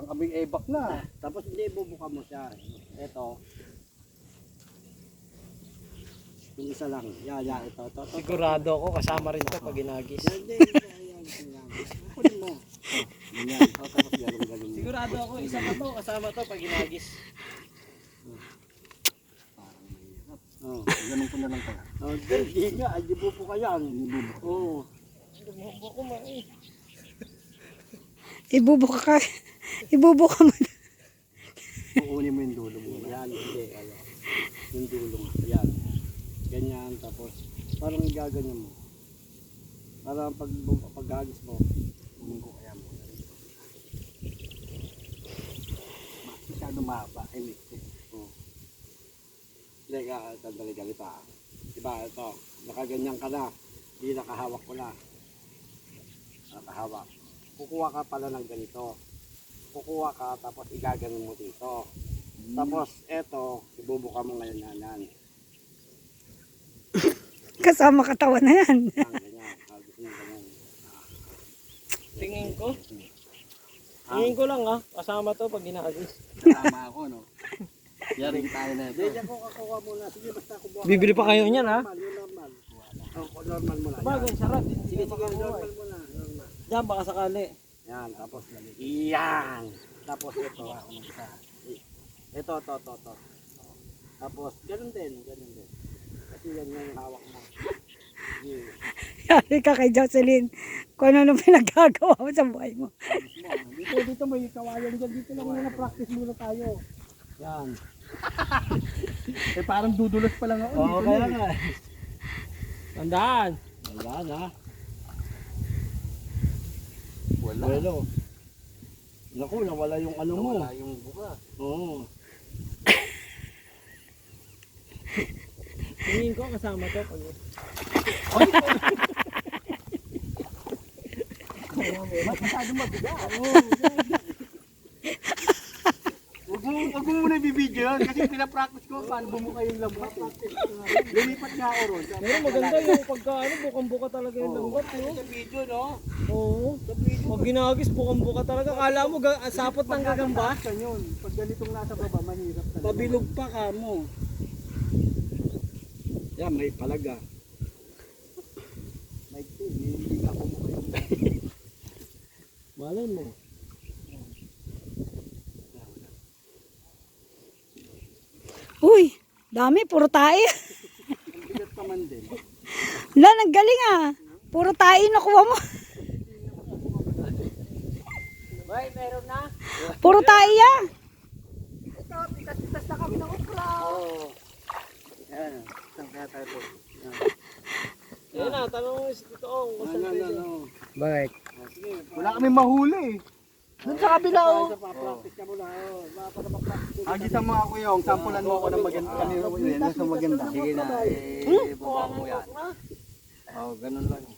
Parang kaming ebak na. Tapos hindi bubuka mo siya. Ito. Yung isa lang. Yan, ito. Sigurado ako kasama rin to pag ginagis. Yan. Kunin mo. Yan. Tapos ganun. Sigurado ako isa pa to kasama to pag ginagis. Parang mahirap. Ganun ko na lang pala. Hindi nga. Ay, di bubuka yan. Oo. Bumubo ko man eh. Ibubuka ka. Ibubuka mo. Kukunin mo yung dulo mo. Yan, hindi. Ayan. Yung dulo mo. Yan. Ganyan. Tapos, parang gaganyan mo. Para pag-agis mo, bumunggo kaya mo. Masyado mahaba. Ay, mixed. Hindi ka, sandali pa. Diba, ito. Nakaganyan ka na. Hindi nakahawak ko na. Nakahawak. Kukuha ka pala ng ganito. Kukuha ka, tapos igaganon mo dito. Tapos, eto, ibubuka mo ngayon nanan. Kasama katawan na yan. Ganyan. Gusto mo ganyan. Tingin ko. Tingin ko lang kasama to pag ginagis. Tama ako, no? Yaring tayo na ito. Hindi, ako kakuha muna. Sige, basta kubuha. Bibili pa kayo niyan ha? Normal. Normal muna. Bagay, sarap. Sige, normal muna. Normal. Diyan baka sakali. Yan, tapos yan. Tapos ito. Ito. Tapos, ganun din. Kasi yan yung hawak mo. Yari ka kay Jocelyn. Kung ano pinagagawa mo sa buhay mo. Dito may kawayan dyan. Dito lang muna practice muna tayo. Yan. Parang dudulas pa lang ako. Oo, kaya nga. Tandaan. Ayan ha. Wala. Naku, nawala yung ano mo. Wala yung buka. Oo. Tingin ko kasama to pag Masyado mabigat. Huwag mo muna ibibidyo yun kasi pinapractice ko paano bumuka yung lambat. Lilipat nga ako ron. pero maganda yung pagka bukang-buka talaga yung langgot no? Sa video, no? Oo. Pag ginagis bukang-buka talaga. Kala mo sapot ng gagamba. Pagkakataas yun. Pag ganitong nasa baba, mahirap talaga. Pabilog pa ka mo. Yan, may palaga. May hindi nga bumuka yung Malay mo. Uy, dami. Puro tayo. Ang bigat pa man din. Wala, naggaling Puro tayo nakuha mo. Bay, meron na. Puro tayo Ito, pitas na kami ng okra. Oo. Yan. Saan kaya tayo ito? Yan na, tanong mo si Titoong kung saan pwede. Bakit? Sige, Wala kami mahuli. Doon sa kabila oh. practice ka muna. Para mag-practice. Agitan mo ako yung sampulan mo ako ng maganda. Kanina mo yun, sa maganda. Sige na, buka mo yan. Oh, ganun lang.